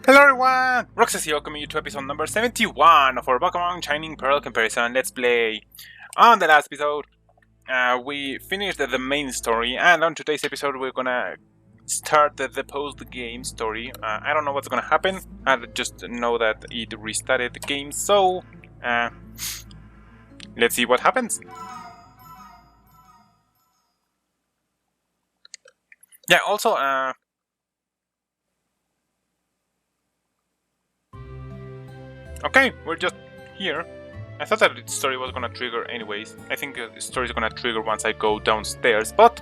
Hello everyone! Roxas here, welcoming you to episode number 71 of our Pokémon Shining Pearl comparison Let's Play. On the last episode, we finished the main story, and on today's episode we're gonna start the post-game story. I don't know what's gonna happen, I just know that it restarted the game, so let's see what happens. Yeah, also, okay, we're just here. I thought that the story was gonna trigger anyways. I think the story is gonna trigger once I go downstairs. But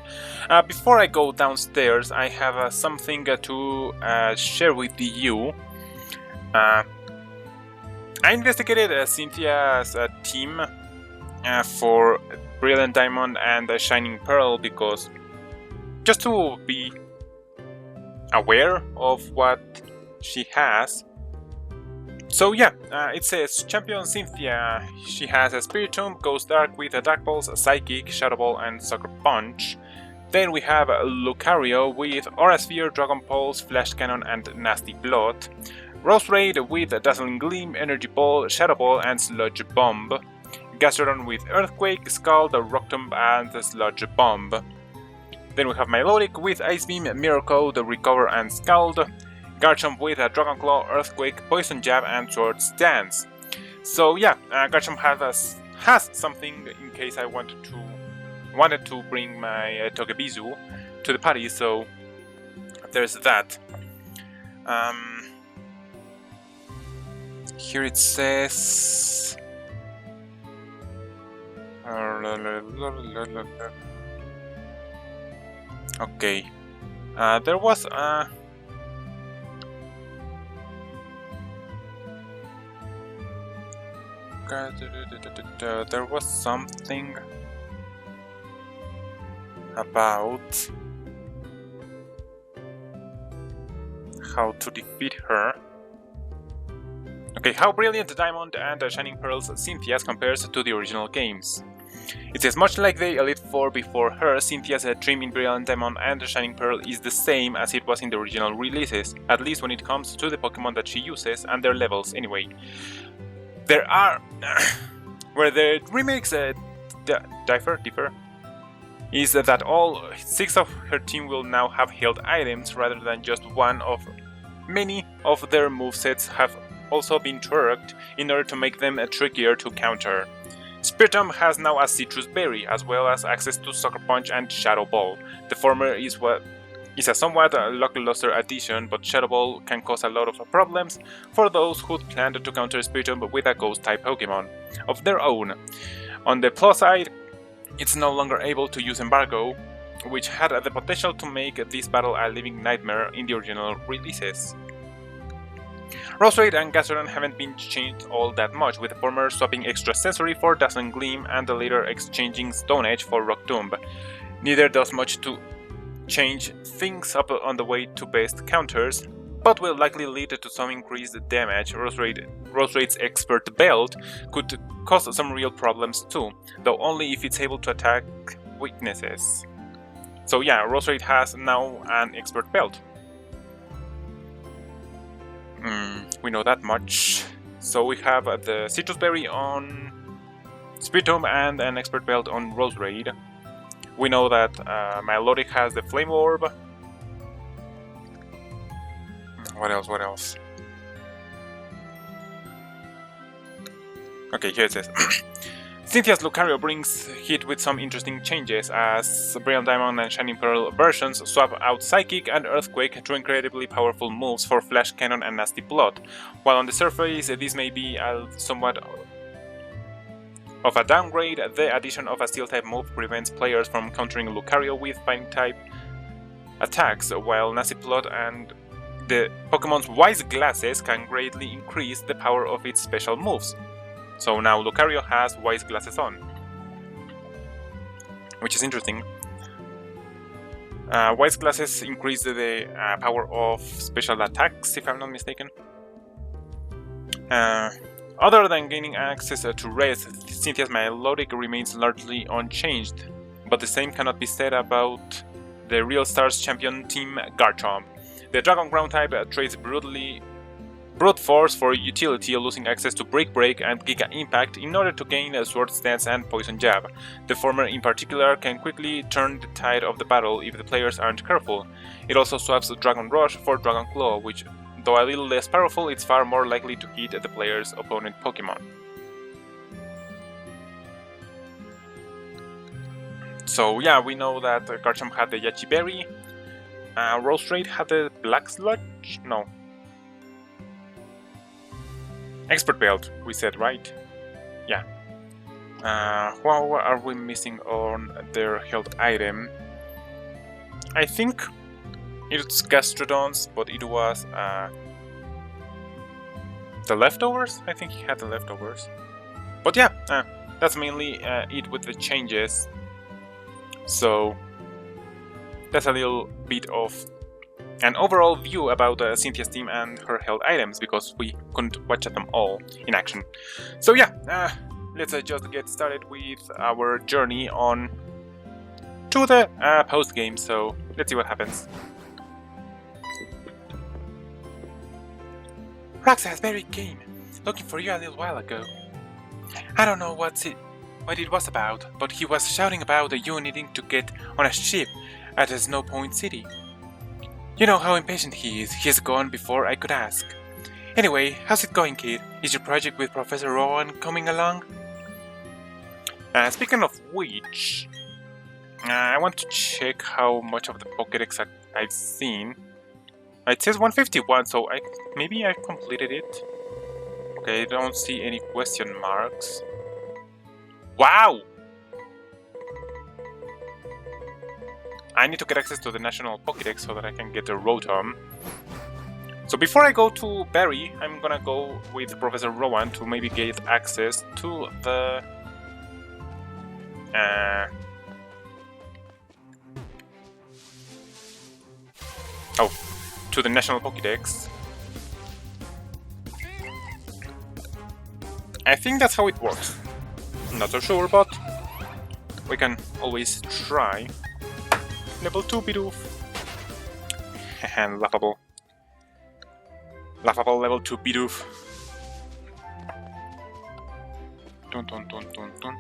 before I go downstairs, I have something to share with you. I investigated Cynthia's team for Brilliant Diamond and Shining Pearl because just to be aware of what she has. So yeah, it says Champion Cynthia. She has a Spiritomb, Goes Dark with a Dark Pulse, Psychic, Shadow Ball, and Sucker Punch. Then we have Lucario with Aura Sphere, Dragon Pulse, Flash Cannon, and Nasty Blood. Roserade with Dazzling Gleam, Energy Ball, Shadow Ball, and Sludge Bomb. Gastrodon with Earthquake, Scald, Rock Tomb, and Sludge Bomb. Then we have Milotic with Ice Beam, Miracle, Recover, and Scald. Garchomp with a Dragon Claw, Earthquake, Poison Jab, and Swords Dance. So yeah, Garchomp has something in case I wanted to bring my Togebizu to the party. So there's that. Here it says. Okay, there was there was something about how to defeat her. Okay, how Brilliant Diamond and Shining Pearl's Cynthia's compares to the original games. It says, much like the Elite Four before her, Cynthia's trim in Brilliant Diamond and Shining Pearl is the same as it was in the original releases, at least when it comes to the Pokemon that she uses and their levels anyway. There are where the remakes differ is that all 6 of her team will now have healed items rather than just one of many of their movesets have also been twerked in order to make them trickier to counter. Spiritomb has now a Citrus Berry as well as access to Sucker Punch and Shadow Ball. The former is a somewhat lackluster addition, but Shadow Ball can cause a lot of problems for those who planned to counter Spiritomb with a Ghost-type Pokémon of their own. On the plus side, it's no longer able to use Embargo, which had the potential to make this battle a living nightmare in the original releases. Roserade and Gastrodon haven't been changed all that much, with the former swapping Extra Sensory for Dazzling Gleam and the later exchanging Stone Edge for Rock Tomb. Neither does much to change things up on the way to best counters, but will likely lead to some increased damage. Roserade's Expert Belt could cause some real problems too, though only if it's able to attack weaknesses. So yeah, Roserade has now an Expert Belt. We know that much. So we have the Citrus Berry on Spiritomb and an Expert Belt on Roserade. We know that Milotic has the Flame Orb. What else? Okay, here it says. Cynthia's Lucario brings hit with some interesting changes, as Brilliant Diamond and Shining Pearl versions swap out Psychic and Earthquake to incredibly powerful moves for Flash Cannon and Nasty Blood. While on the surface this may be somewhat of a downgrade, the addition of a Steel-type move prevents players from countering Lucario with Fighting-type attacks, while Nasty Blood and the Pokemon's Wise Glasses can greatly increase the power of its special moves. So now Lucario has Wise Glasses on, which is interesting. Wise Glasses increase the power of special attacks, if I'm not mistaken. Other than gaining access to rays, Cynthia's Milotic remains largely unchanged, but the same cannot be said about the Real Stars champion team Garchomp. The Dragon Ground type trades brutally Brute Force for utility, losing access to Break Break and Giga Impact in order to gain a Sword Stance and Poison Jab. The former in particular can quickly turn the tide of the battle if the players aren't careful. It also swaps Dragon Rush for Dragon Claw, which, though a little less powerful, it's far more likely to hit the player's opponent Pokemon. So yeah, we know that Garchomp had the Yachi Berry, Rostrate had the Black Sludge? No. Expert Belt, we said, right? Yeah. What are we missing on their health item? I think it's Gastrodons, but it was the leftovers? I think he had the leftovers. But yeah, that's mainly it with the changes. So that's a little bit of an overall view about Cynthia's team and her held items, because we couldn't watch them all in action. So yeah, let's just get started with our journey on to the post-game, so let's see what happens. Roxas very came, looking for you a little while ago. I don't know what it was about, but he was shouting about you needing to get on a ship at Snow Point City. You know how impatient he is. He's gone before I could ask. Anyway, how's it going, kid? Is your project with Professor Rowan coming along? Speaking of which, I want to check how much of the Pokédex I've seen. It says 151, so maybe I completed it. Okay, I don't see any question marks. Wow! I need to get access to the National Pokédex so that I can get the Rotom. So before I go to Barry, I'm gonna go with Professor Rowan to maybe get access to the... to the National Pokédex. I think that's how it works. I'm not so sure, but we can always try. Level 2 Bidoof. And laughable. Laughable level 2 Bidoof. Dun dun dun dun dun.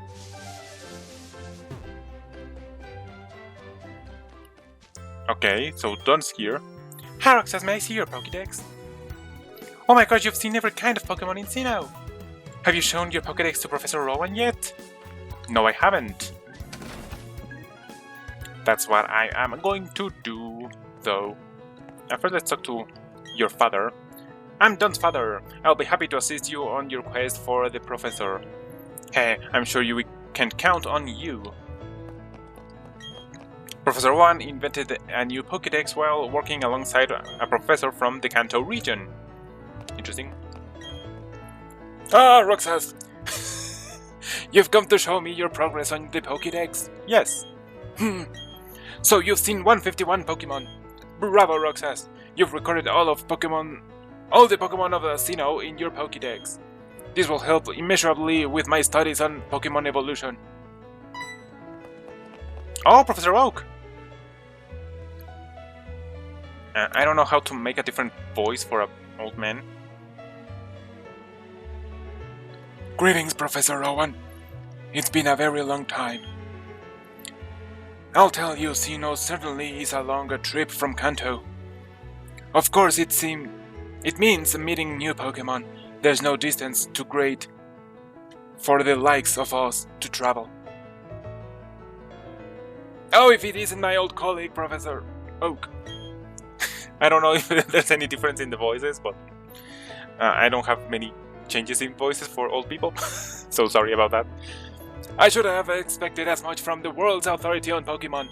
Okay, so Don's here. Hi Roxas, may I see your Pokédex? Oh my god, you've seen every kind of Pokémon in Sinnoh! Have you shown your Pokédex to Professor Rowan yet? No, I haven't. That's what I am going to do, though. First, let's talk to your father. I'm Don's father. I'll be happy to assist you on your quest for the professor. Hey, I'm sure we can count on you. Professor Rowan invented a new Pokédex while working alongside a professor from the Kanto region. Interesting. Ah, Roxas! You've come to show me your progress on the Pokédex? Yes. So you've seen 151 Pokémon. Bravo, Roxas! You've recorded all the Pokémon of Sinnoh in your Pokédex. This will help immeasurably with my studies on Pokémon evolution. Oh, Professor Oak! I don't know how to make a different voice for an old man. Greetings, Professor Rowan. It's been a very long time. I'll tell you, Sinnoh certainly is a longer trip from Kanto. Of course, it means meeting new Pokémon. There's no distance too great for the likes of us to travel. Oh, if it isn't my old colleague, Professor Oak. I don't know if there's any difference in the voices, but I don't have many changes in voices for old people, so sorry about that. I should have expected as much from the world's authority on Pokémon.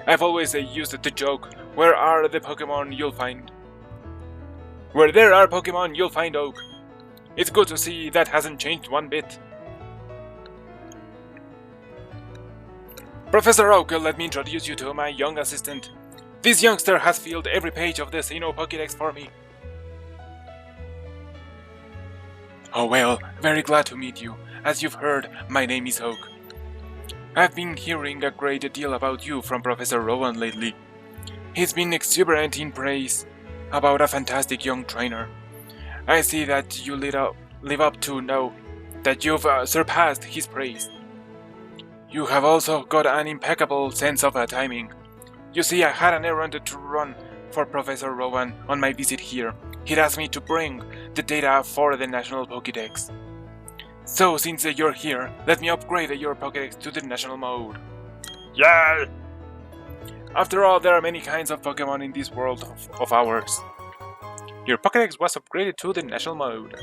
I've always used the joke, where are the Pokémon you'll find? Where there are Pokémon, you'll find Oak. It's good to see that hasn't changed one bit. Professor Oak, let me introduce you to my young assistant. This youngster has filled every page of the Sinnoh Pokédex for me. Oh well, very glad to meet you. As you've heard, my name is Oak. I've been hearing a great deal about you from Professor Rowan lately. He's been exuberant in praise about a fantastic young trainer. I see that you live up to know that you've surpassed his praise. You have also got an impeccable sense of timing. You see, I had an errand to run for Professor Rowan on my visit here. He'd asked me to bring the data for the National Pokédex. So, since you're here, let me upgrade your Pokédex to the National mode. Yay! After all, there are many kinds of Pokémon in this world of ours. Your Pokédex was upgraded to the National mode.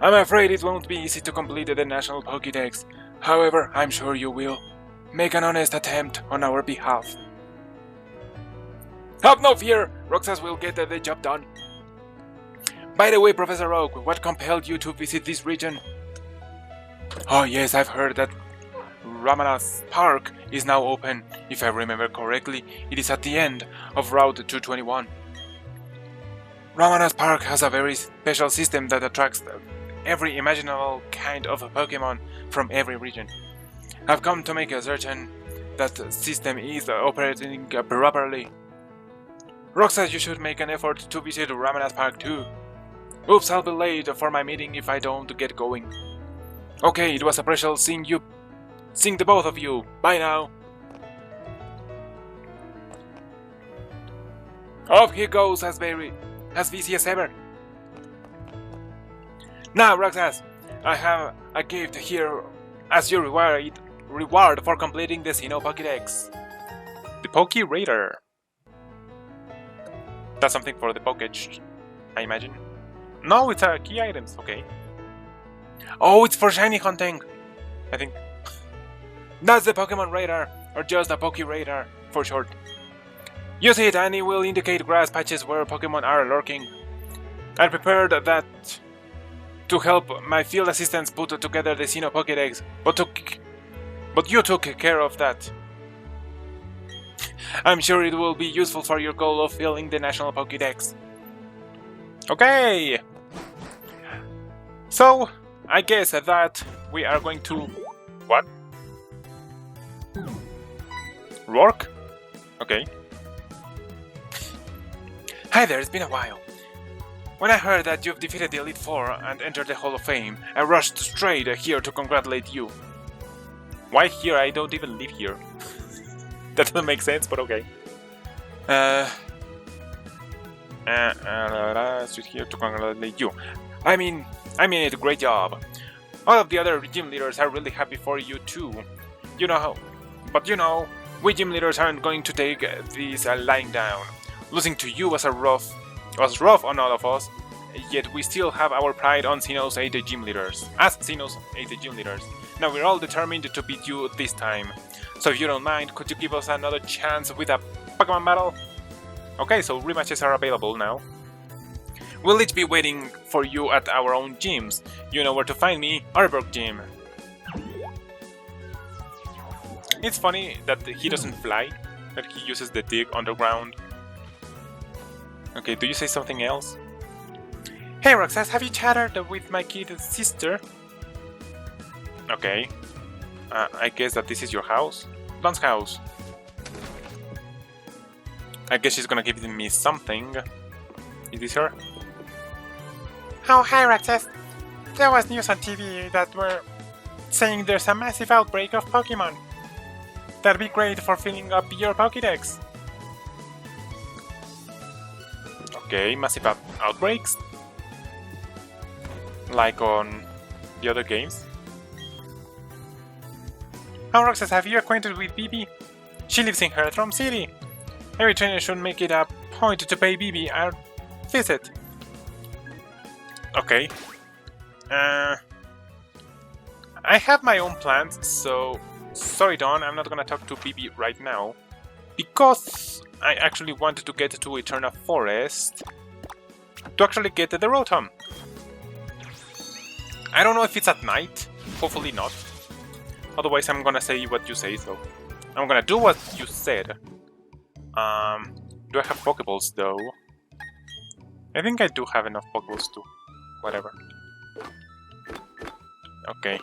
I'm afraid it won't be easy to complete the National Pokédex. However, I'm sure you will. Make an honest attempt on our behalf. Have no fear! Roxas will get the job done. By the way, Professor Oak, what compelled you to visit this region? Oh yes, I've heard that Ramana's Park is now open. If I remember correctly, it is at the end of Route 221. Ramana's Park has a very special system that attracts every imaginable kind of Pokémon from every region. I've come to make certain that the system is operating properly. Roxas, you should make an effort to visit Ramana's Park too. Oops, I'll be late for my meeting if I don't get going. Okay, it was a pleasure seeing the both of you. Bye now. Off he goes as busy as ever. Now, Roxas, I have a gift here as your reward for completing the Sinnoh Pokédex. The Poké Raider. That's something for the Pokédex, I imagine. No, it's key items, okay. Oh, it's for shiny hunting, I think. That's the Pokémon Radar, or just a Poké Radar for short. Use it and it will indicate grass patches where Pokémon are lurking. I prepared that to help my field assistants put together the Sinnoh Pokédex, but you took care of that. I'm sure it will be useful for your goal of filling the National Pokédex. Okay! So, I guess that we are going to... What? Rourke? Okay. Hi there, it's been a while. When I heard that you've defeated the Elite Four and entered the Hall of Fame, I rushed straight here to congratulate you. Why here? I don't even live here. That doesn't make sense, but okay. Straight here to congratulate you. I mean it, great job. All of the other gym leaders are really happy for you too. You know how, but you know, we gym leaders aren't going to take this lying down. Losing to you was rough on all of us, yet we still have our pride on Sinnoh's 8 gym leaders. As Sinnoh's 8 gym leaders. Now we're all determined to beat you this time. So if you don't mind, could you give us another chance with a Pokemon battle? Okay, so rematches are available now. We'll each be waiting for you at our own gyms. You know where to find me, Arbok Gym. It's funny that he doesn't fly, that he uses the dig underground. Okay, do you say something else? Hey Roxas, have you chatted with my kid sister? Okay. I guess that this is your house? Don's house. I guess she's gonna give me something. Is this her? Oh, hi Roxas. There was news on TV that were saying there's a massive outbreak of Pokémon. That'd be great for filling up your Pokédex. Okay, massive outbreaks? Like on the other games? Oh, Roxas, have you acquainted with Bibi? She lives in Hearthrom City. Every trainer should make it a point to pay Bibi a visit. Okay. I have my own plans, so... Sorry, Don, I'm not gonna talk to Bibi right now. Because I actually wanted to get to Eterna Forest to actually get the Rotom. I don't know if it's at night. Hopefully not. Otherwise, I'm gonna say what you say, so... I'm gonna do what you said. Do I have Pokeballs, though? I think I do have enough Pokeballs to... whatever. Okay.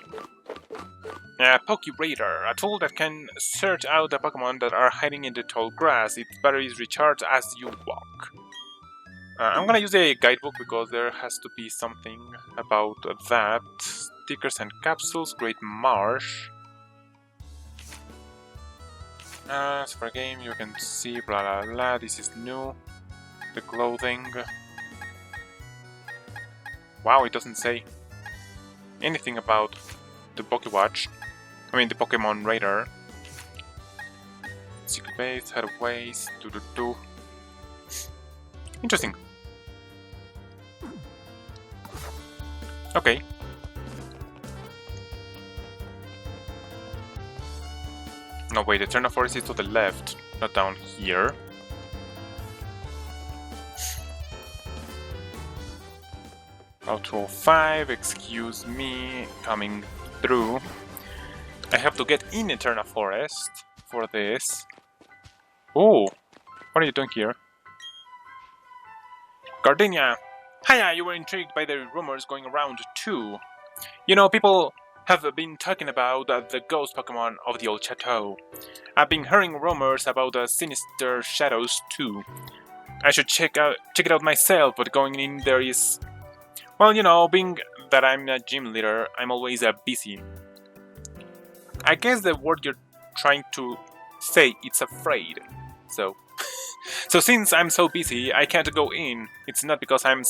Poké Raider, a tool that can search out the Pokemon that are hiding in the tall grass. Its batteries recharge as you walk. I'm gonna use a guidebook because there has to be something about that. Stickers and capsules, Great Marsh. So for a game you can see blah blah blah, this is new. The clothing. Wow, it doesn't say anything about the Pokewatch. I mean the Pokemon Radar. Secret base, head of ways, do. Interesting. Okay. No, wait, the Eterna Forest is to the left, not down here. Route 205, excuse me, coming through. I have to get in Eterna Forest for this. Oh, what are you doing here? Gardenia! Hiya, you were intrigued by the rumors going around too. You know, people have been talking about the ghost Pokemon of the old chateau. I've been hearing rumors about the sinister shadows too. I should check it out myself, but going in there is... Well, you know, being that I'm a gym leader, I'm always busy. I guess the word you're trying to say it's afraid. So since I'm so busy, I can't go in. It's not because I'm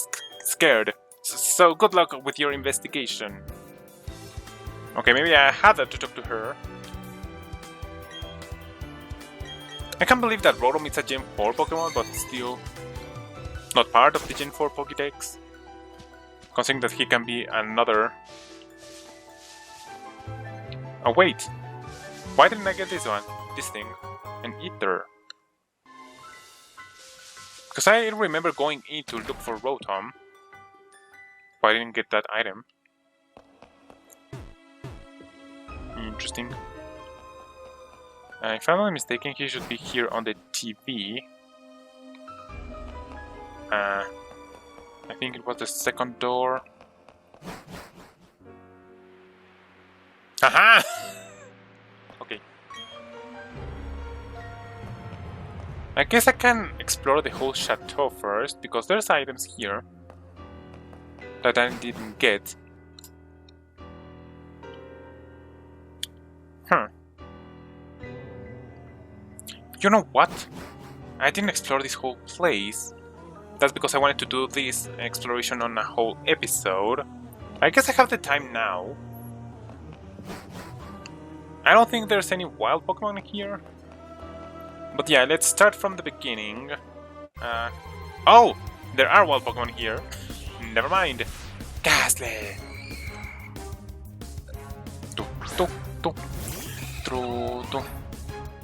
scared. So good luck with your investigation. Okay, maybe I had to talk to her. I can't believe that Rotom is a Gen 4 Pokemon, but still not part of the Gen 4 Pokédex. Considering that he can be another... Oh wait, why didn't I get this one? This thing? An Ether. Because I remember going in to look for Rotom, but I didn't get that item. Interesting. If I'm not mistaken, he should be here on the TV. I think it was the second door. Aha! Okay. I guess I can explore the whole chateau first, because there's items here that I didn't get. You know what? I didn't explore this whole place. That's because I wanted to do this exploration on a whole episode. I guess I have the time now. I don't think there's any wild Pokemon here. But yeah, let's start from the beginning. Oh! There are wild Pokemon here. Never mind. Ghastly!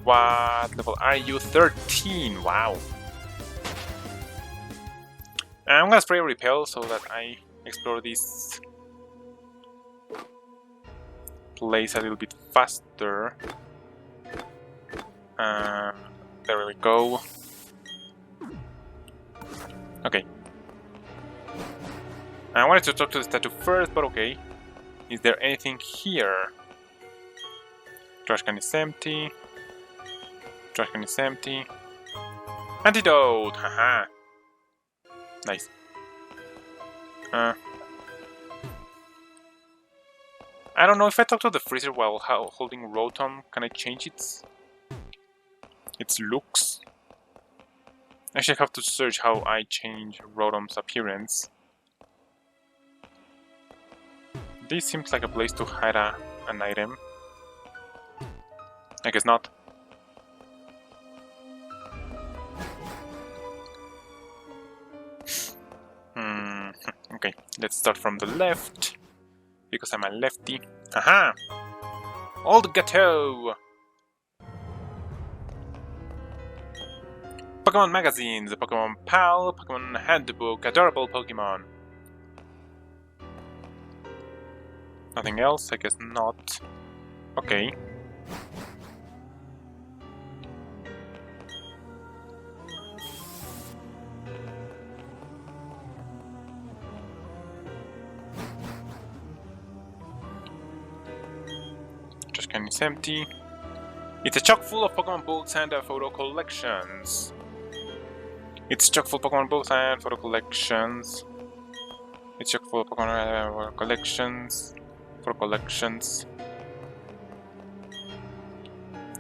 What level are you? 13! Wow. I'm gonna spray Repel so that I explore this place a little bit faster. There we go. Okay. I wanted to talk to the statue first, but okay. Is there anything here? Trash can is empty. Trash can is empty. Antidote! Haha! Nice. I don't know if I talk to the freezer while holding Rotom, can I change its looks? Actually, I have to search how I change Rotom's appearance. This seems like a place to hide an item. I guess not. Okay, let's start from the left, because I'm a lefty. Aha! Old Gateau! Pokemon magazines, the Pokemon Pal, Pokemon Handbook, adorable Pokemon. Nothing else? I guess not. Okay. Trash can is empty. It's a chock full of Pokemon books and photo collections. It's chock full Pokemon books and photo collections. It's chock full Pokemon collections. Photo collections.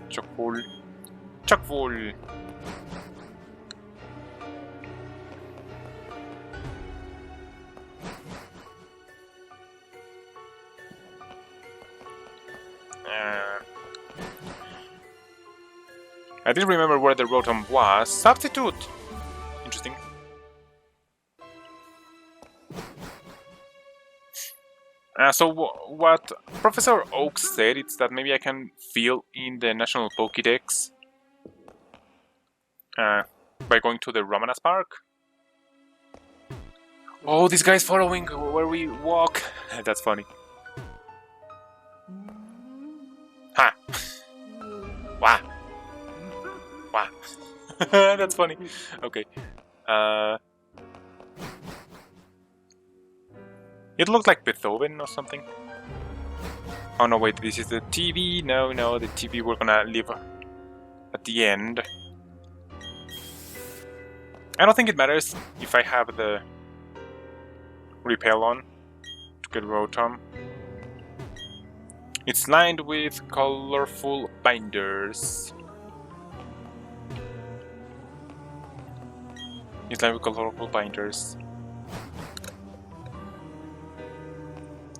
Chock full. Chock full. I didn't remember where the Rotom was. Substitute! Interesting. So what Professor Oak said is that maybe I can fill in the National Pokédex by going to the Romanas Park. Oh, this guy's following where we walk. That's funny. Ha! Wow. Wow. That's funny. Okay. It looked like Beethoven or something. Oh no, wait, this is the TV. No, the TV we're gonna leave at the end. I don't think it matters if I have the repel on to get Rotom. It's lined with colorful binders. It's lined with colorful binders.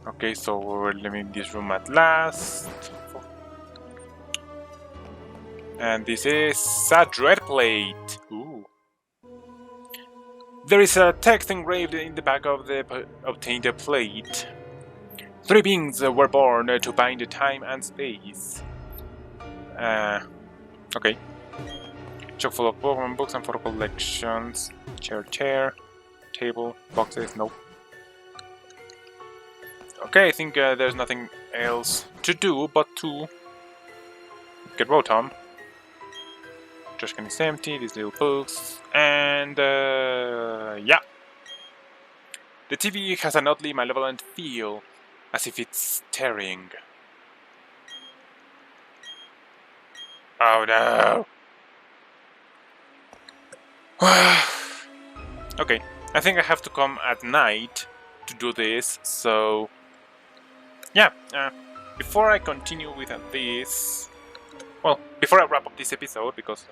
Okay, so we're leaving this room at last. And this is a dread plate. Ooh. There is a text engraved in the back of the obtained plate. 3 beings were born to bind time and space. Okay. Chock full of Pokemon books and photo collections. Chair, table, boxes, nope. Okay, I think there's nothing else to do but to get Rotom. Trash can is empty, these little books, and yeah. The TV has an oddly malevolent feel, as if it's staring. Oh no! Okay, I think I have to come at night to do this, so yeah, before I continue with this, well, before I wrap up this episode, because,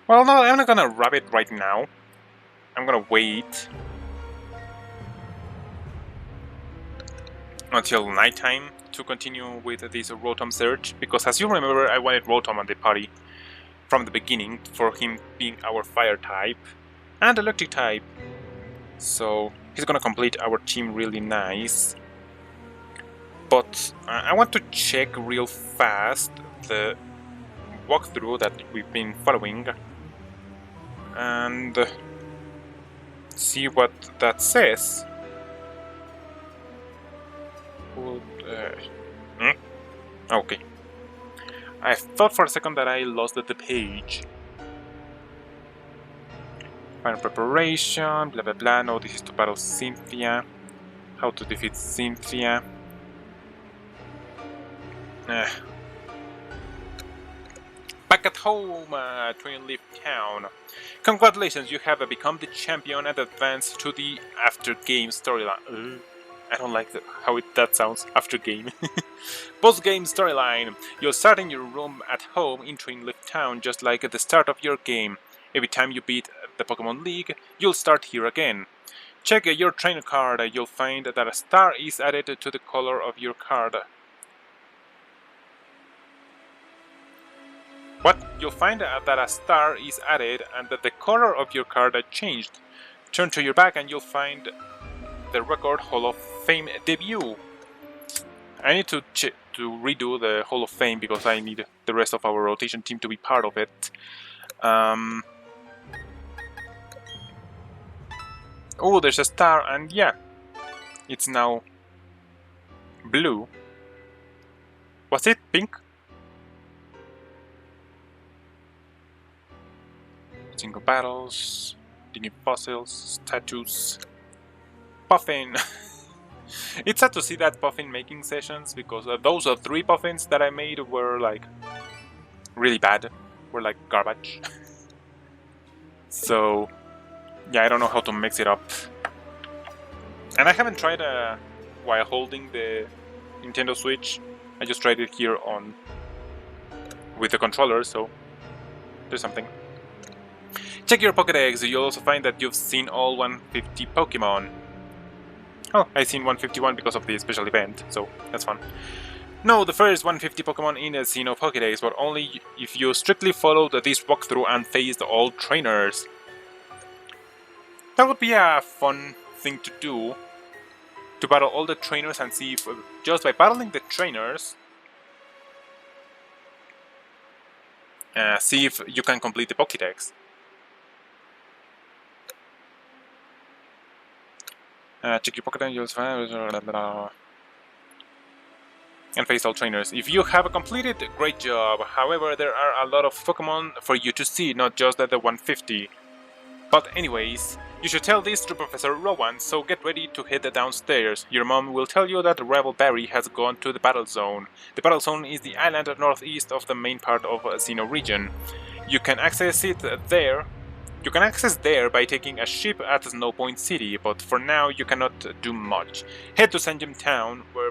well, no, I'm not gonna wrap it right now. I'm gonna wait until nighttime to continue with this Rotom search, because as you remember, I wanted Rotom on the party from the beginning for him being our fire type and electric type. So he's gonna complete our team really nice. But I want to check real fast the walkthrough that we've been following and see what that says. Okay. I thought for a second that I lost the page. Final preparation, blah blah blah. No, this is to battle Cynthia. How to defeat Cynthia. Back at home, Twin Leaf Town. Congratulations, you have become the champion and advanced to the after game storyline. I don't like how that sounds, after game. Post game storyline. You'll start in your room at home in Twin Leaf Town, just like at the start of your game. Every time you beat the Pokemon League, you'll start here again. Check your trainer card, you'll find that a star is added to the color of your card. What? You'll find that a star is added and that the color of your card changed. Turn to your back and you'll find the record Hall of Fame debut. I need to redo the Hall of Fame because I need the rest of our rotation team to be part of it. Oh, there's a star, and yeah, it's now blue. Was it pink? Single battles, digging fossils, statues, Puffin. It's sad to see that Puffin making sessions because those 3 Puffins that I made were like really bad, were like garbage. So yeah, I don't know how to mix it up. And I haven't tried while holding the Nintendo Switch. I just tried it here on with the controller, so there's something. Check your Pokédex, you'll also find that you've seen all 150 Pokémon. Oh, I've seen 151 because of the special event, so that's fun. No, the first 150 Pokémon in the Sinnoh Pokédex, but only if you strictly followed this walkthrough and faced all trainers. That would be a fun thing to do, to battle all the trainers and see if, just by battling the trainers, see if you can complete the Pokédex. Check your Pokédex, you'll find... and face all trainers. If you have completed, great job. However, there are a lot of Pokémon for you to see, not just at the 150. But anyways, you should tell this to Professor Rowan, so get ready to head downstairs. Your mom will tell you that Rival Barry has gone to the Battle Zone. The Battle Zone is the island northeast of the main part of Sinnoh Region. You can access there by taking a ship at Snow Point City, but for now you cannot do much. Head to Sanjem Town, where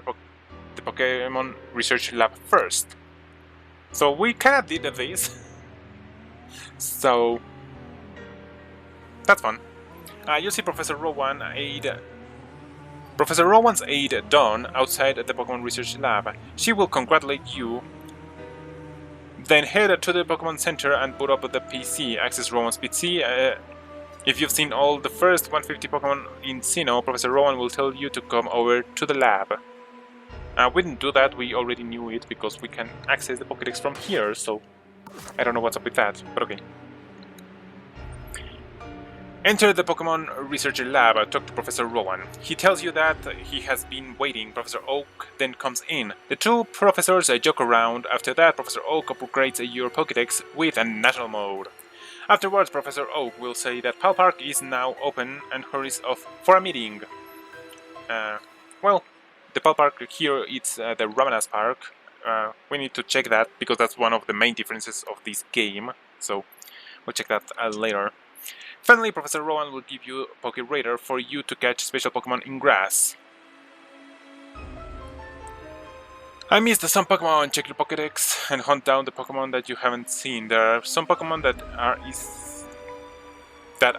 the Pokémon Research Lab first. So we kinda did this. So that's fun. You'll see Professor Rowan's aide, Dawn, outside the Pokémon Research Lab. She will congratulate you. Then head to the Pokémon Center and boot up the PC. Access Rowan's PC. If you've seen all the first 150 Pokémon in Sinnoh, Professor Rowan will tell you to come over to the lab. We didn't do that, we already knew it, because we can access the Pokédex from here, so I don't know what's up with that, but okay. Enter the Pokémon Research Lab, talk to Professor Rowan. He tells you that he has been waiting. Professor Oak then comes in. The two professors joke around. After that, Professor Oak upgrades your Pokédex with a national mode. Afterwards, Professor Oak will say that Pal Park is now open and hurries off for a meeting. Well, the Pal Park here is the Ramanas Park. We need to check that because that's one of the main differences of this game. So we'll check that later. Finally, Professor Rowan will give you a Poké Radar for you to catch special Pokémon in grass. I missed some Pokémon. Check your Pokédex and hunt down the Pokémon that you haven't seen. There are some Pokémon that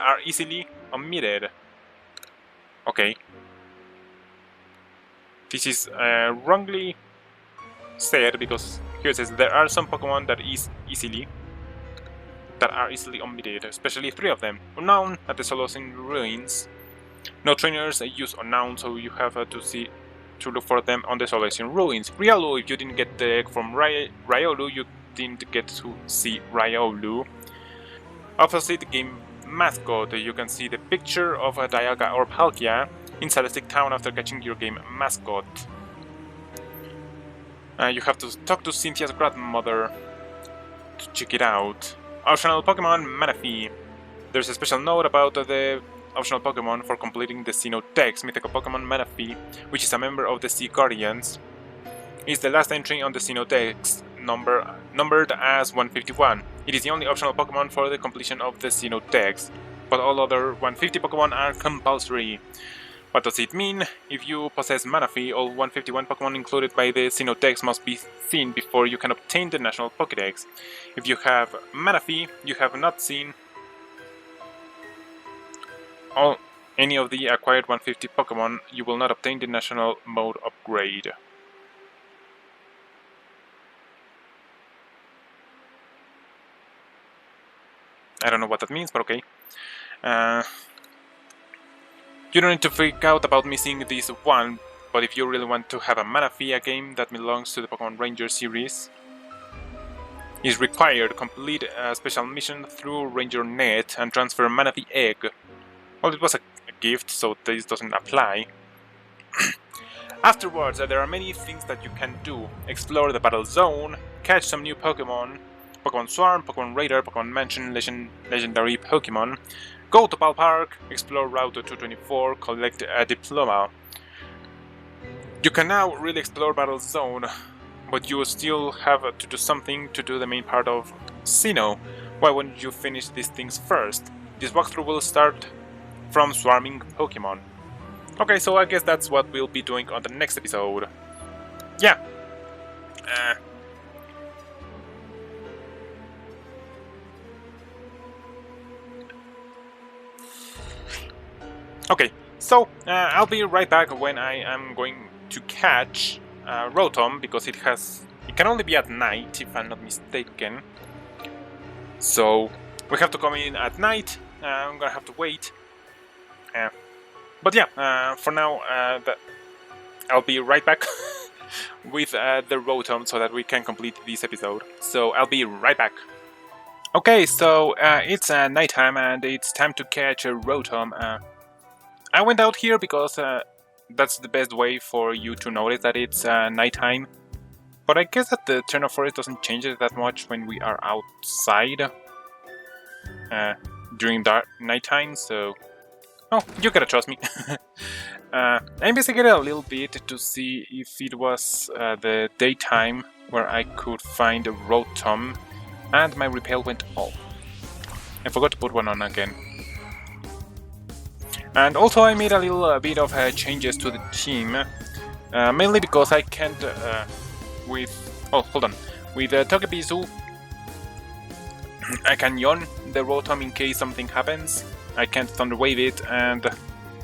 are easily omitted. Okay. This is wrongly said because here it says there are some Pokémon that are easily omitted, especially 3 of them. Unknown at the Solocene Ruins. No trainers use Unknown, so you have to look for them on the Solocene Ruins. Riolu, if you didn't get the egg from Riolu, you didn't get to see Riolu. Opposite the game mascot, you can see the picture of Dialga or Palkia in Celestic Town after catching your game mascot. You have to talk to Cynthia's grandmother to check it out. Optional Pokemon Manaphy. There's a special note about the optional Pokemon for completing the Sinnoh Dex. Mythical Pokemon Manaphy, which is a member of the Sea Guardians, is the last entry on the Sinnoh Dex, numbered as 151. It is the only optional Pokemon for the completion of the Sinnoh Dex, but all other 150 Pokemon are compulsory. What does it mean? If you possess Manaphy, all 151 Pokemon included by the Sinnoh Dex must be seen before you can obtain the National Pokédex. If you have Manaphy, you have not seen any of the acquired 150 Pokemon, you will not obtain the National Mode upgrade. I don't know what that means, but okay. You don't need to freak out about missing this one, but if you really want to have a Manaphy, a game that belongs to the Pokemon Ranger series, is required to complete a special mission through RangerNet and transfer Manaphy Egg. Well, it was a gift, so this doesn't apply. Afterwards, there are many things that you can do. Explore the Battle Zone, catch some new Pokemon, Pokemon Swarm, Pokemon Radar, Pokemon Mansion, Legendary Pokemon, go to Pal Park, explore Route 224, collect a diploma. You can now really explore Battle Zone, but you still have to do something to do the main part of Sinnoh. Why wouldn't you finish these things first? this walkthrough will start from swarming Pokemon. Okay, so I guess that's what we'll be doing on the next episode. Yeah. Okay, so I'll be right back when I am going to catch Rotom, because it can only be at night, if I'm not mistaken. So we have to come in at night. I'm gonna have to wait. But yeah, for now, I'll be right back with the Rotom so that we can complete this episode. So I'll be right back. Okay, so it's nighttime and it's time to catch a Rotom. I went out here because that's the best way for you to notice that it's nighttime. But I guess that the turn of forest doesn't change it that much when we are outside during dark nighttime, so... Oh, you gotta trust me. I investigated a little bit to see if it was the daytime where I could find a Rotom, and my repel went off. I forgot to put one on again. And also I made a little bit of changes to the team, mainly because I can't with... Oh, hold on. With Togepisu, I can yawn the Rotom in case something happens. I can't Thunder Wave it, and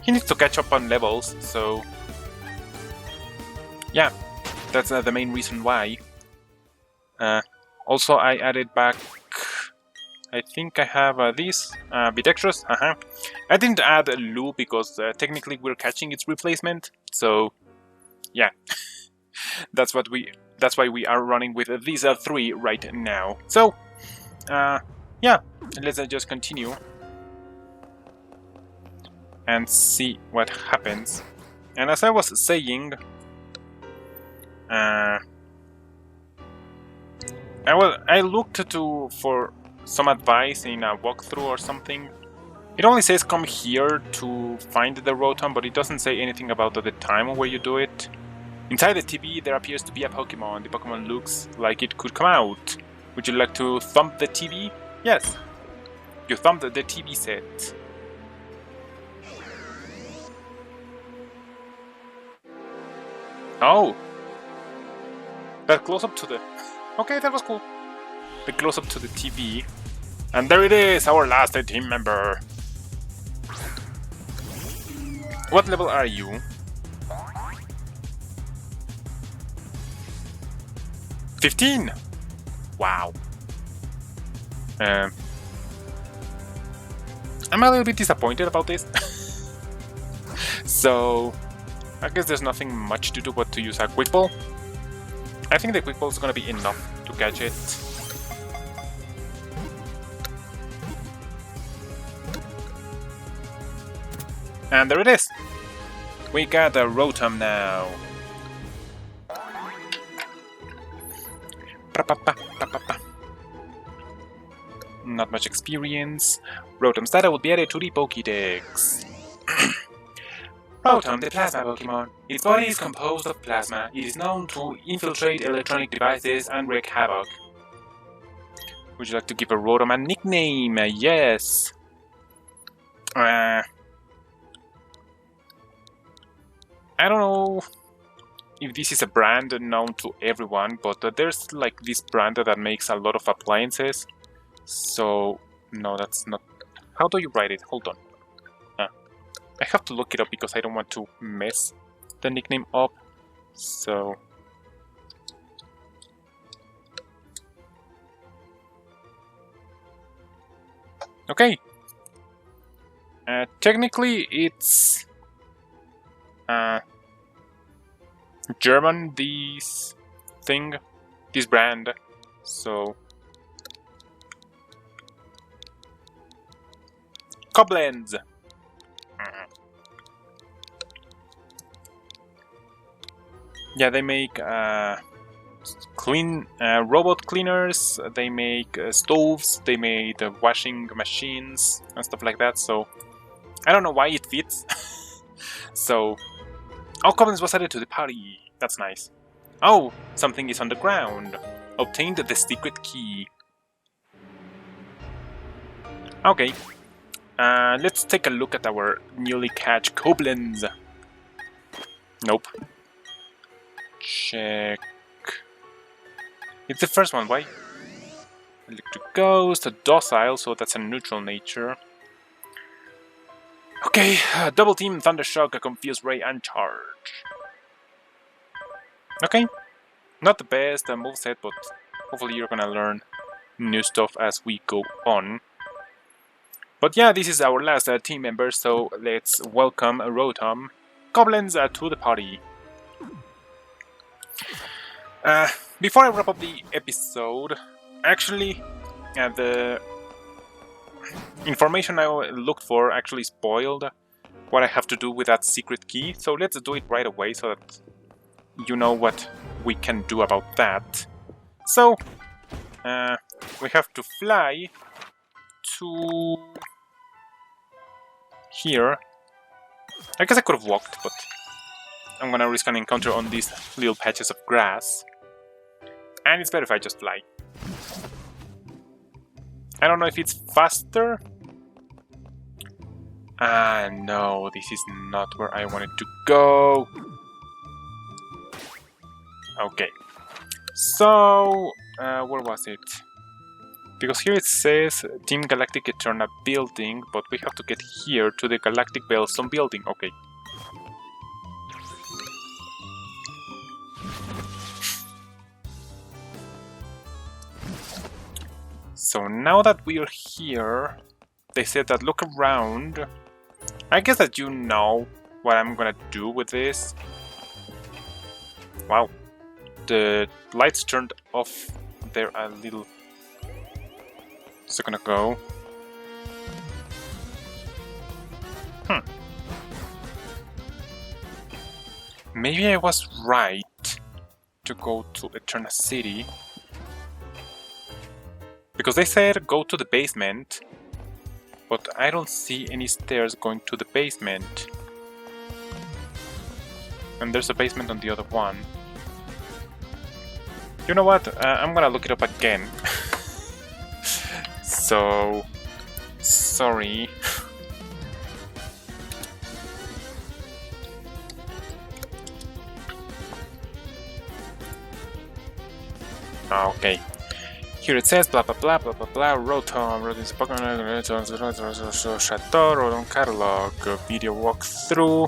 he needs to catch up on levels, so... Yeah, that's the main reason why. Also, I added back... I think I have these, Bitextras, I didn't add Lu because technically we're catching its replacement, so... Yeah. That's why we are running with these three right now. So, yeah, let's just continue and see what happens. And as I was saying, I looked for some advice in a walkthrough or something. It only says come here to find the Rotom, but it doesn't say anything about the time where you do it. Inside the TV there appears to be a Pokemon. The Pokemon looks like it could come out. Would you like to thump the TV? Yes. You thumped the TV set. Oh! That close up to the... Okay, that was cool. The close up to the TV. And there it is, our last team member. What level are you? 15! Wow. I'm a little bit disappointed about this. So, I guess there's nothing much to do but to use a Quick Ball. I think the Quick Ball is gonna be enough to catch it. And there it is! We got a Rotom now. Not much experience. Rotom's data will be added to the Pokédex. Proton, the plasma Pokemon. Its body is composed of plasma. It is known to infiltrate electronic devices and wreak havoc. Would you like to give a Rotom a nickname? Yes. I don't know if this is a brand known to everyone, but there's like this brand that makes a lot of appliances. So, no, that's not... How do you write it? Hold on. I have to look it up because I don't want to mess the nickname up. So... Okay. Technically, it's... German, this brand, so... Koblenz! Yeah, they make robot cleaners, they make stoves, they made washing machines and stuff like that, so... I don't know why it fits. So... Oh, Koblenz was added to the party. That's nice. Oh, something is on the ground. Obtained the secret key. Okay. Let's take a look at our newly catched goblins. Nope. Check. It's the first one, why? Electric Ghost, a docile, so that's a neutral nature. Okay, Double Team, Thundershock, a Confused Ray, and Charge. Okay, not the best moveset, but hopefully you're gonna learn new stuff as we go on. But yeah, this is our last team member, so let's welcome Rotom Goblins to the party. Before I wrap up the episode, actually, the information I looked for actually spoiled what I have to do with that secret key, so let's do it right away so that you know what we can do about that. So, we have to fly to here. I guess I could have walked, but I'm gonna risk an encounter on these little patches of grass. And it's better if I just fly. I don't know if it's faster. No, this is not where I wanted to go. Okay. So, where was it? Because here it says Team Galactic Eterna building, but we have to get here to the Galactic Veilstone building. Okay. So now that we're here, they said that look around. I guess that you know what I'm gonna do with this. Wow. The lights turned off there a little second ago. Maybe I was right to go to Eterna City. Because they said go to the basement, but I don't see any stairs going to the basement. And there's a basement on the other one. You know what? I'm gonna look it up again. So, sorry. Okay. Here it says blah blah blah blah blah blah. Rotom is a Pokémon. Chateau. Rotom catalog. Video walkthrough.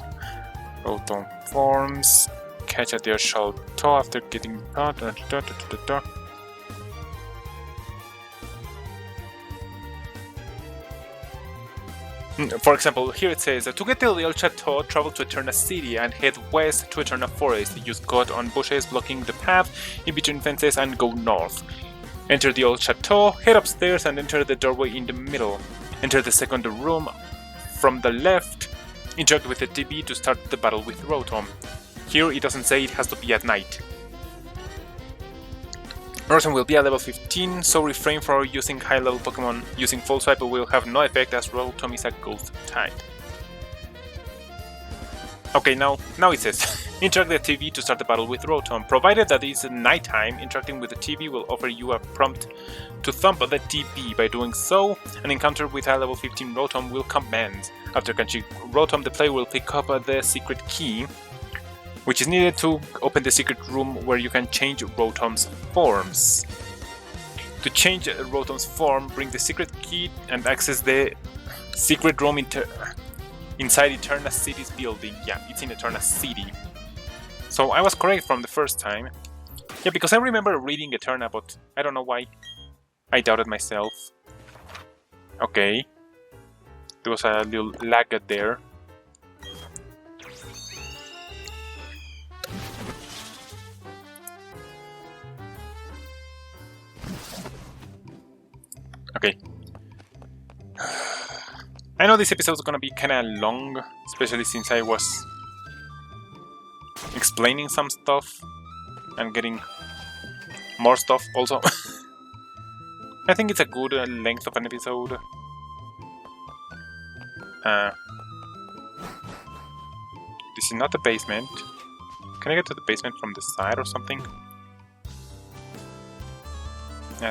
Rotom forms. Catch at your Chateau after getting caught. For example, here it says to get to the old chateau, travel to Eterna City and head west to Eterna Forest. Use cut on bushes blocking the path in between fences and go north. Enter the old chateau, head upstairs and enter the doorway in the middle. Enter the second room from the left. Interact with the TV to start the battle with Rotom. Here it doesn't say it has to be at night. Rotom will be at level 15, so refrain from using high level Pokemon. Using Full Swipe will have no effect as Rotom is a ghost type. Okay, now it says interact the TV to start the battle with Rotom. Provided that it's nighttime, interacting with the TV will offer you a prompt to thump the TV. By doing so, an encounter with high level 15 Rotom will commence. After catching Rotom, the player will pick up the secret key, which is needed to open the secret room where you can change Rotom's forms. To change Rotom's form, bring the secret key and access the secret room inside Eterna City's building. Yeah, it's in Eterna City. So I was correct from the first time. Yeah, because I remember reading Eterna, but I don't know why I doubted myself. Okay. There was a little lag there. Okay. I know this episode is gonna be kinda long, especially since I was explaining some stuff and getting more stuff also. I think it's a good length of an episode. This is not the basement. Can I get to the basement from the side or something?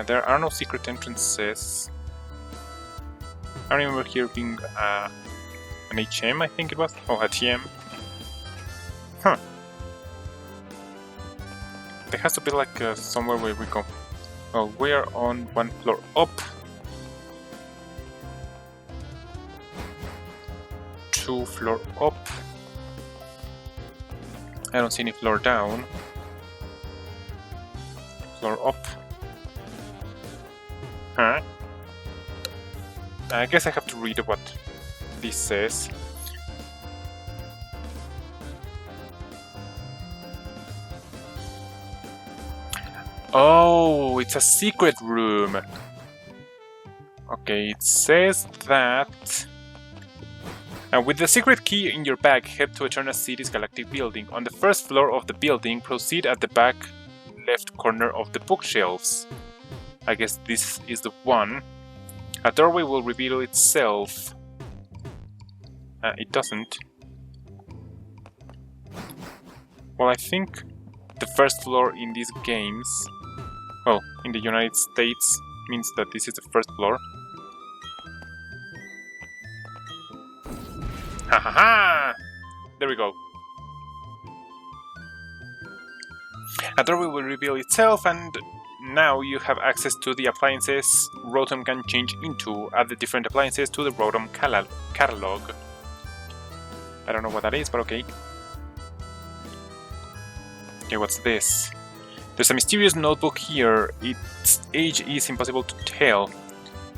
There are no secret entrances. I remember here being an HM, I think it was. Oh, a TM. Huh. There has to be like somewhere where we go. Oh, we are on one floor up. 2 floor up. I don't see any floor down. Floor up. Huh? I guess I have to read what this says. Oh, it's a secret room. Okay, it says that... with the secret key in your bag, head to Eterna City's Galactic Building. On the first floor of the building, proceed at the back left corner of the bookshelves. I guess this is the one. A doorway will reveal itself. It doesn't. Well, I think the first floor in these games, well, in the United States, means that this is the first floor. Ha ha ha! There we go. A doorway will reveal itself, and now you have access to the appliances Rotom can change into. Add the different appliances to the Rotom catalog. I don't know what that is, but okay. Okay, what's this? There's a mysterious notebook here. Its age is impossible to tell.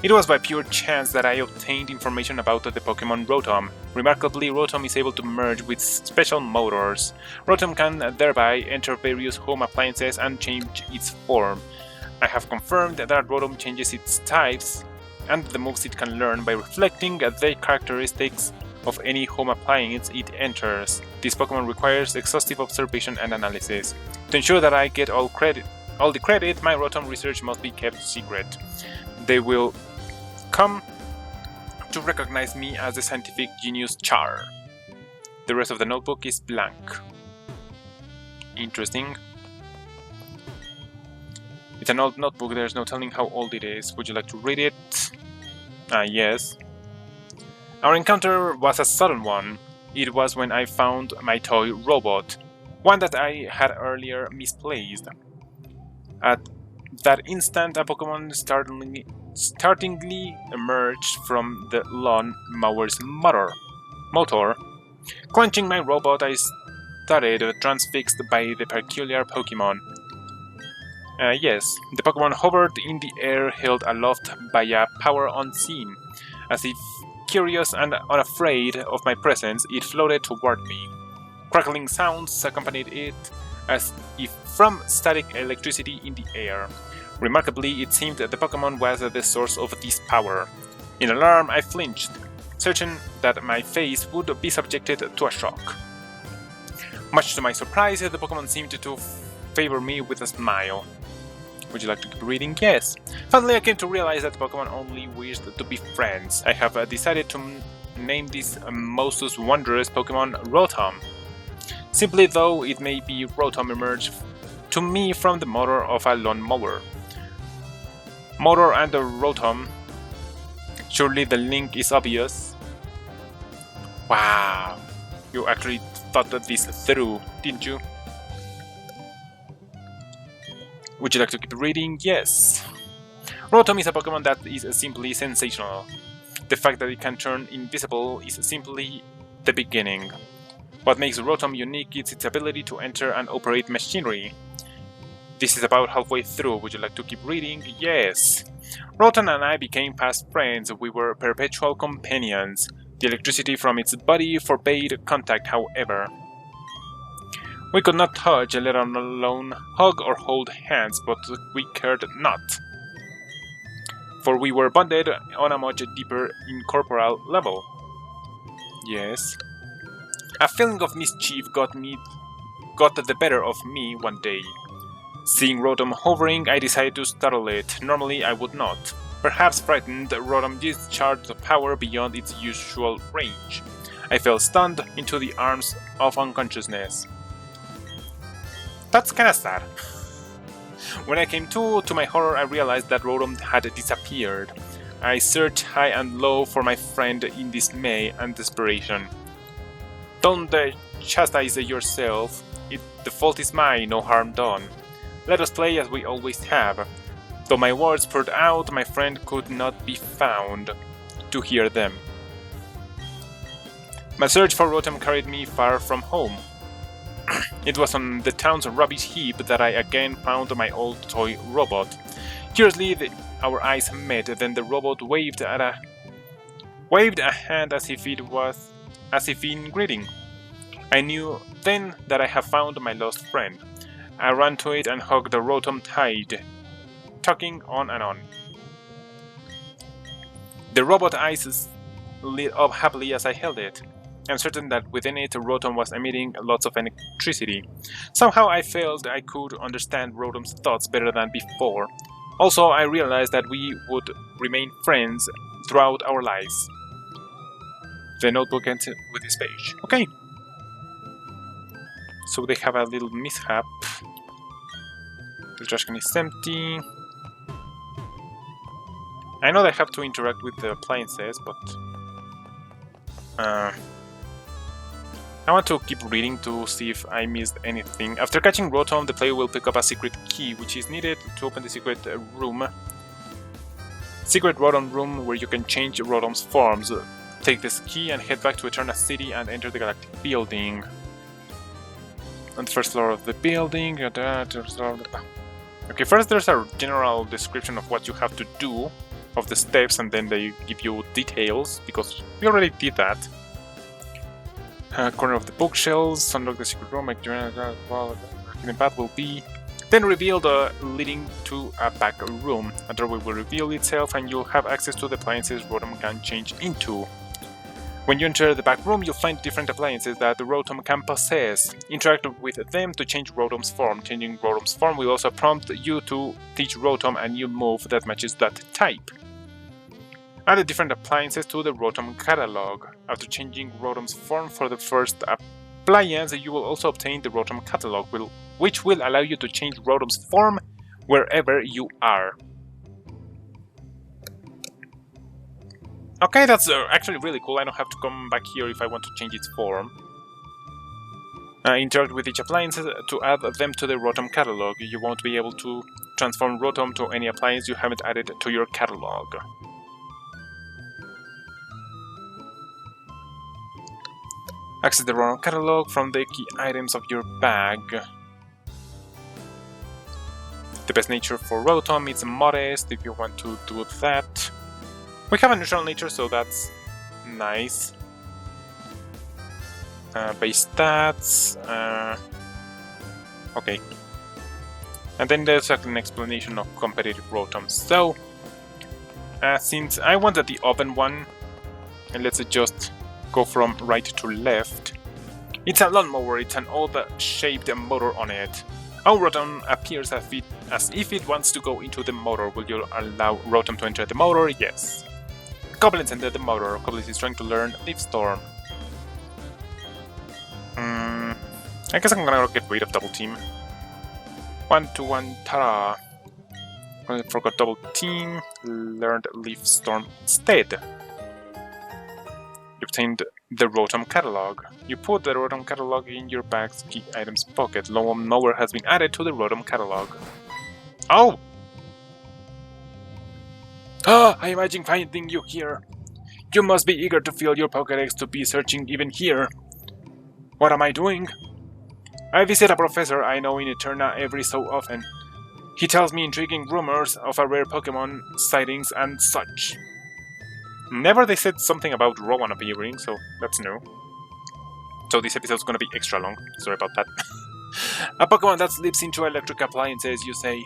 It was by pure chance that I obtained information about the Pokémon Rotom. Remarkably, Rotom is able to merge with special motors. Rotom can thereby enter various home appliances and change its form. I have confirmed that Rotom changes its types and the moves it can learn by reflecting the characteristics of any home appliance it enters. This Pokémon requires exhaustive observation and analysis. To ensure that I get all the credit, my Rotom research must be kept secret. They will come to recognize me as the scientific genius Char. The rest of the notebook is blank. Interesting. It's an old notebook, there's no telling how old it is. Would you like to read it? Yes. Our encounter was a sudden one. It was when I found my toy robot, one that I had earlier misplaced. At that instant, a Pokémon startlingly emerged from the lawn mower's motor. Clenching my robot, I started transfixed by the peculiar Pokémon. Yes, the Pokémon hovered in the air, held aloft by a power unseen. As if curious and unafraid of my presence, it floated toward me. Crackling sounds accompanied it, as if from static electricity in the air. Remarkably, it seemed that the Pokémon was the source of this power. In alarm, I flinched, certain that my face would be subjected to a shock. Much to my surprise, the Pokémon seemed to favor me with a smile. Would you like to keep reading? Yes. Finally, I came to realize that Pokémon only wished to be friends. I have decided to name this most wondrous Pokémon Rotom. Simply though it may be, Rotom emerged to me from the motor of a lawn mower. Motor and the Rotom. Surely the link is obvious. Wow. You actually thought this through, didn't you? Would you like to keep reading? Yes. Rotom is a Pokémon that is simply sensational. The fact that it can turn invisible is simply the beginning. What makes Rotom unique is its ability to enter and operate machinery. This is about halfway through. Would you like to keep reading? Yes. Rotom and I became fast friends. We were perpetual companions. The electricity from its body forbade contact, however. We could not touch, let alone hug or hold hands, but we cared not. For we were bonded on a much deeper incorporeal level. Yes. A feeling of mischief got the better of me one day. Seeing Rotom hovering, I decided to startle it. Normally I would not. Perhaps frightened, Rotom discharged power beyond its usual range. I fell stunned into the arms of unconsciousness. That's kinda sad. When I came to my horror, I realized that Rotom had disappeared. I searched high and low for my friend in dismay and desperation. Don't chastise yourself. The fault is mine, no harm done. Let us play as we always have. Though my words poured out, my friend could not be found to hear them. My search for Rotom carried me far from home. It was on the town's rubbish heap that I again found my old toy robot. Curiously, our eyes met, then the robot waved a hand as if in greeting. I knew then that I had found my lost friend. I ran to it and hugged the Rotom tight, talking on and on. The robot eyes lit up happily as I held it. I'm certain that within it, Rotom was emitting lots of electricity. Somehow I felt I could understand Rotom's thoughts better than before. Also, I realized that we would remain friends throughout our lives. The notebook ends with this page. Okay. So they have a little mishap. The trash can is empty. I know they have to interact with the appliances, but I want to keep reading to see if I missed anything. After catching Rotom, the player will pick up a secret key, which is needed to open the secret room. Secret Rotom room where you can change Rotom's forms. Take this key and head back to Eterna City and enter the Galactic Building. On the first floor of the building. Okay, first there's a general description of what you have to do, of the steps, and then they give you details, because we already did that. Corner of the bookshelves, unlock the secret room, the path will be... Then reveal the leading to a back room. A doorway will reveal itself and you'll have access to the appliances Rotom can change into. When you enter the back room, you'll find different appliances that the Rotom can possess. Interact with them to change Rotom's form. Changing Rotom's form will also prompt you to teach Rotom a new move that matches that type. Add the different appliances to the Rotom catalog. After changing Rotom's form for the first appliance, you will also obtain the Rotom catalog, which will allow you to change Rotom's form wherever you are. Okay, that's actually really cool. I don't have to come back here if I want to change its form. Interact with each appliance to add them to the Rotom catalog. You won't be able to transform Rotom to any appliance you haven't added to your catalog. Access the Rotom catalog from the key items of your bag. The best nature for Rotom is modest, if you want to do that. We have a neutral nature, so that's nice. Base stats. Okay. And then there's an explanation of competitive Rotom. So, since I wanted the open one, and let's just go from right to left. It's a lawnmower, it's an odd-shaped motor on it. Our Rotom appears as if it wants to go into the motor. Will you allow Rotom to enter the motor? Yes. Goblins enter the motor. Goblins is trying to learn Leaf Storm. I guess I'm gonna get rid of Double Team. 1-1, ta-da! I forgot Double Team, learned Leaf Storm instead. You obtained the Rotom catalog. You put the Rotom catalog in your bag's key items pocket. Lawnmower has been added to the Rotom catalog. Oh! Ah! I imagine finding you here. You must be eager to fill your Pokédex to be searching even here. What am I doing? I visit a professor I know in Eterna every so often. He tells me intriguing rumors of a rare Pokémon sightings and such. Never they said something about Rowan appearing, so that's new. So this episode's gonna be extra long, sorry about that. A Pokémon that slips into electric appliances, you say.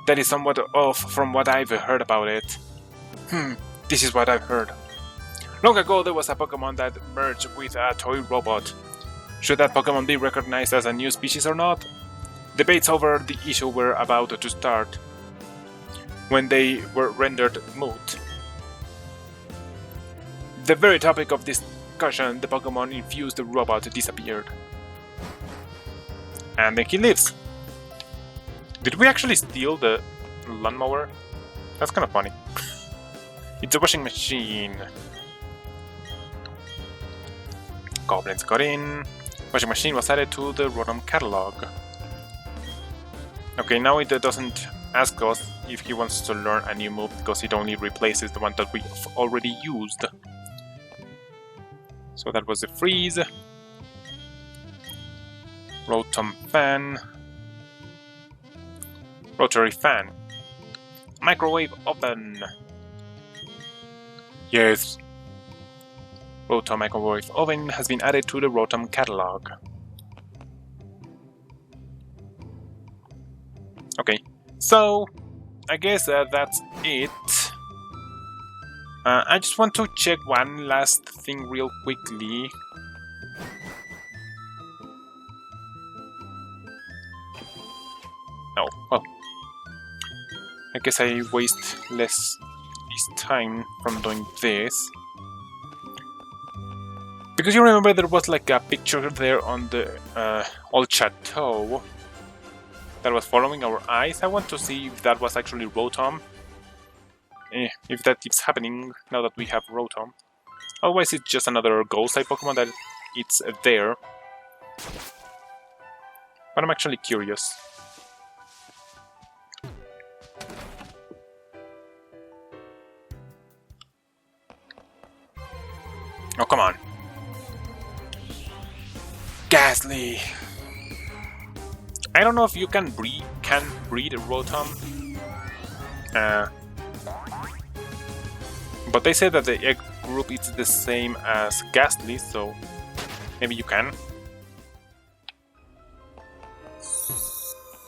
That is somewhat off from what I've heard about it. This is what I've heard. Long ago there was a Pokémon that merged with a toy robot. Should that Pokémon be recognized as a new species or not? Debates over the issue were about to start, when they were rendered moot. The very topic of discussion, the Pokémon infused robot disappeared. And then he lives. Did we actually steal the lawnmower? That's kind of funny. It's a washing machine. Goblins got in. Washing machine was added to the Rotom catalog. Okay, now it doesn't ask us if he wants to learn a new move because it only replaces the one that we've already used. So that was the freeze. Rotom fan. Rotary fan. Microwave oven. Yes. Rotom microwave oven has been added to the Rotom catalog. Okay, so I guess that's it. I just want to check one last thing real quickly. Oh, well. I guess I waste less time from doing this. Because you remember there was like a picture there on the old chateau that was following our eyes. I want to see if that was actually Rotom. If that keeps happening now that we have Rotom. Otherwise it's just another ghost type Pokemon that it's there. But I'm actually curious. Oh, come on. Ghastly! I don't know if you can breed a Rotom. But they say that the egg group is the same as Ghastly, so maybe you can.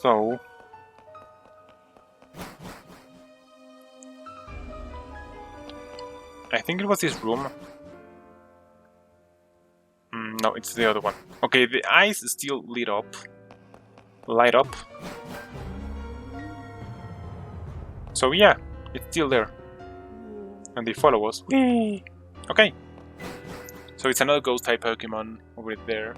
So I think it was this room. No, it's the other one. Okay, the eyes still light up. So yeah, it's still there. And they follow us. Whee! Okay. So it's another ghost type Pokemon over there.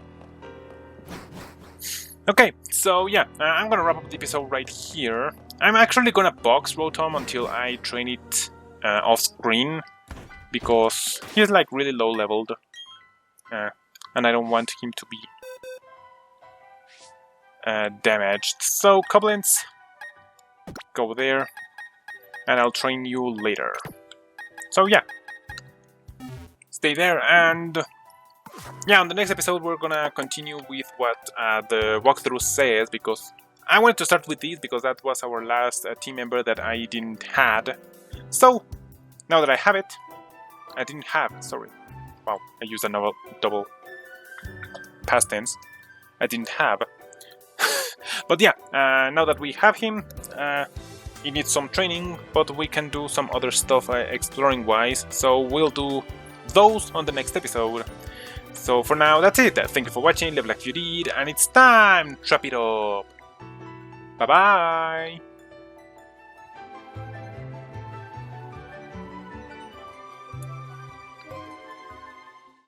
Okay, so yeah, I'm gonna wrap up the episode right here. I'm actually gonna box Rotom until I train it off screen, because he's like really low leveled. And I don't want him to be damaged. So, Goblins, go there, and I'll train you later. So yeah, stay there, and yeah, on the next episode we're gonna continue with what the walkthrough says, because I wanted to start with these because that was our last team member that I didn't had. So, now that I have it, sorry. Wow, I used a double past tense. I didn't have. But yeah, now that we have him, he needs some training, but we can do some other stuff exploring wise, so we'll do those on the next episode. So for now, that's it. Thank you for watching, level like you did, and it's time to wrap it up. Bye bye!